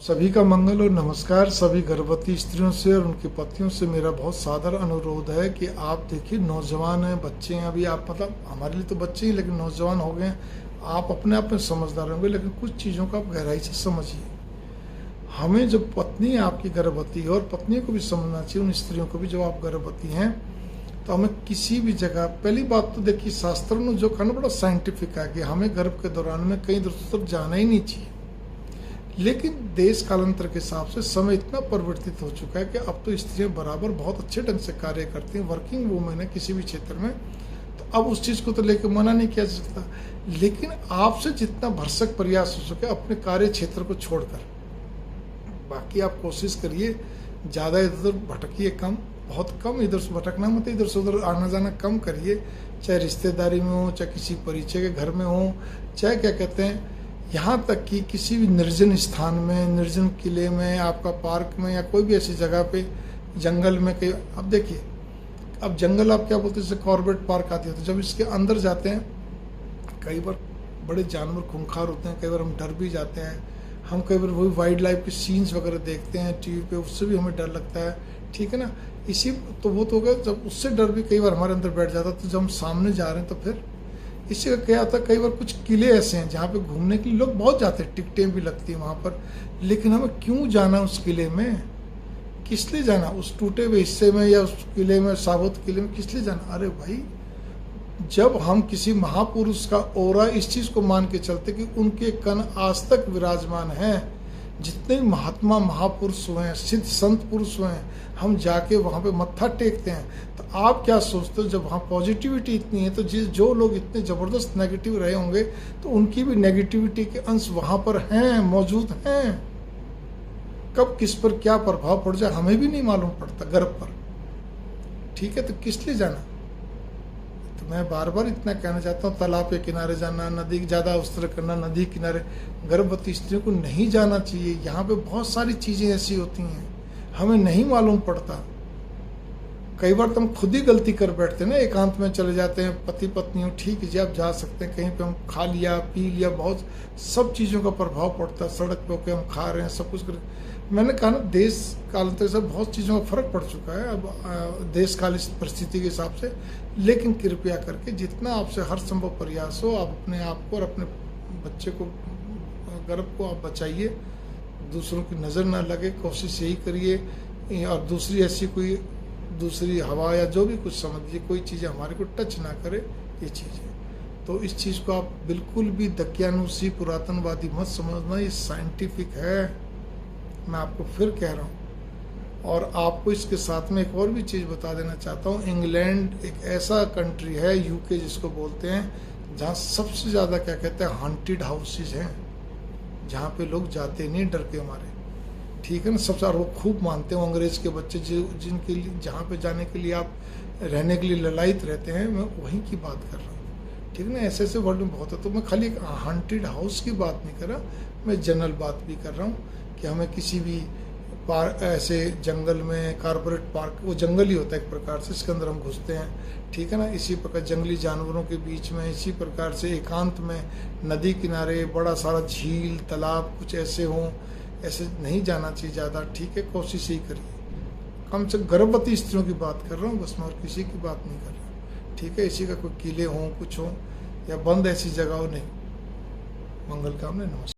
सभी का मंगल और नमस्कार। सभी गर्भवती स्त्रियों से और उनके पतियों से मेरा बहुत सादर अनुरोध है कि आप देखिए, नौजवान हैं, बच्चे हैं, अभी आप मतलब हमारे लिए तो बच्चे ही, लेकिन नौजवान हो गए हैं। आप अपने आप में समझदार होंगे, लेकिन कुछ चीज़ों को आप गहराई से समझिए। हमें जब पत्नी आपकी गर्भवती है, और पत्नियों को भी समझना चाहिए, उन स्त्रियों को भी, जब आप गर्भवती हैं तो हमें किसी भी जगह, पहली बात तो देखिए, शास्त्रों ने जो कहना बड़ा साइंटिफिक है कि हमें गर्भ के दौरान में कई दूसरों तक जाना ही नहीं चाहिए। लेकिन देश कालांतर के हिसाब से समय इतना परिवर्तित हो चुका है कि अब तो स्त्रियां बराबर बहुत अच्छे ढंग से कार्य करती हैं, वर्किंग वूमेन है किसी भी क्षेत्र में, तो अब उस चीज़ को तो लेकर मना नहीं किया जा सकता। लेकिन आपसे जितना भरसक प्रयास हो सके अपने कार्य क्षेत्र को छोड़कर, बाकी आप कोशिश करिए, ज़्यादा इधर उधर भटकिए कम, बहुत कम इधर से भटकना, मत इधर से उधर आना जाना कम करिए, चाहे रिश्तेदारी में हो, चाहे किसी परिचय के घर में हो, चाहे क्या कहते हैं, यहाँ तक कि किसी भी निर्जन स्थान में, निर्जन किले में, आपका पार्क में, या कोई भी ऐसी जगह पे, जंगल में कहीं। अब देखिए, अब जंगल आप क्या बोलते हैं, जैसे कॉर्बेट पार्क आती है, तो जब इसके अंदर जाते हैं कई बार बड़े जानवर खूंखार होते हैं, कई बार हम डर भी जाते हैं। हम कई बार वही वाइल्ड लाइफ के सीन्स वगैरह देखते हैं टीवी पे, उससे भी हमें डर लगता है, ठीक है ना। इसी तो वो तो हो गया, जब उससे डर भी कई बार हमारे अंदर बैठ जाता, तो जब हम सामने जा रहे हैं तो फिर इससे क्या होता है, कई बार कुछ किले ऐसे हैं जहाँ पे घूमने के लिए लोग बहुत जाते हैं, टिकटें भी लगती हैं वहाँ पर, लेकिन हमें क्यों जाना उस किले में, किस लिए जाना उस टूटे हुए हिस्से में, या उस किले में, साबुत किले में किस लिए जाना। अरे भाई, जब हम किसी महापुरुष का ओरा इस चीज़ को मान के चलते कि उनके कण आज तक विराजमान हैं, जितने महात्मा महापुरुष हुए हैं, सिद्ध संत पुरुष हुए हैं, हम जाके वहाँ पे मत्था टेकते हैं, तो आप क्या सोचते हो, जब वहाँ पॉजिटिविटी इतनी है, तो जो लोग इतने ज़बरदस्त नेगेटिव रहे होंगे, तो उनकी भी नेगेटिविटी के अंश वहाँ पर हैं, मौजूद हैं। कब किस पर क्या प्रभाव पड़ जाए हमें भी नहीं मालूम पड़ता, गर्भ पर, ठीक है। तो किस लिए जाना। तो मैं बार बार इतना कहना चाहता हूँ, तालाब के किनारे जाना, नदी ज़्यादा उस तरह करना, नदी किनारे गर्भवती स्त्रियों को नहीं जाना चाहिए। यहाँ पे बहुत सारी चीज़ें ऐसी होती हैं हमें नहीं मालूम पड़ता। कई बार तो हम खुद ही गलती कर बैठते हैं ना, एकांत में चले जाते हैं, पति पत्नी हो, ठीक है जी, आप जा सकते हैं, कहीं पे हम खा लिया पी लिया, बहुत सब चीज़ों का प्रभाव पड़ता है, सड़क पे होकर हम खा रहे हैं, सब कुछ कर। मैंने कहा ना, देश कालांतर से बहुत चीज़ों का फर्क पड़ चुका है अब देश काल परिस्थिति के हिसाब से। लेकिन कृपया करके जितना आपसे हर संभव प्रयास हो, आप अपने आप को और अपने बच्चे को, गर्भ को आप बचाइए, दूसरों की नज़र ना लगे, कोशिश यही करिए। और दूसरी ऐसी कोई दूसरी हवा या जो भी कुछ समझिए, कोई चीज़ें हमारे को टच ना करे, ये चीज़ें। तो इस चीज़ को आप बिल्कुल भी दकियानुसी पुरातनवादी मत समझना, ये साइंटिफिक है, मैं आपको फिर कह रहा हूँ। और आपको इसके साथ में एक और भी चीज़ बता देना चाहता हूँ, इंग्लैंड एक ऐसा कंट्री है, यूके जिसको बोलते हैं, जहाँ सबसे ज़्यादा क्या कहते हैं, हॉन्टेड हाउसेज हैं, जहाँ पे लोग जाते नहीं डर के हमारे, ठीक है ना। सबसे वो खूब मानते हैं अंग्रेज के बच्चे, जिनके लिए जहाँ पे जाने के लिए आप रहने के लिए ललायत रहते हैं, मैं वहीं की बात कर रहा हूँ, ठीक है ना। ऐसे ऐसे वर्ल्ड में बहुत है, तो मैं खाली एक हॉन्टेड हाउस की बात नहीं कर रहा, मैं जनरल बात भी कर रहा हूँ कि हमें किसी भी ऐसे जंगल में, कारपोरेट पार्क, वो जंगल ही होता है एक प्रकार से, इसके अंदर हम घुसते हैं, ठीक है ना। इसी प्रकार जंगली जानवरों के बीच में, इसी प्रकार से एकांत में, नदी किनारे, बड़ा सारा झील तालाब कुछ ऐसे हों, ऐसे नहीं जाना चाहिए ज़्यादा, ठीक है। कोशिश ही करिए, कम से गर्भवती स्त्रियों की बात कर रहा हूँ बस, मैं और किसी की बात नहीं कर रहा, ठीक है। इसी का कोई किले हों, कुछ हो, या बंद ऐसी जगह हो, नहीं। मंगल कामना, नमस्कार।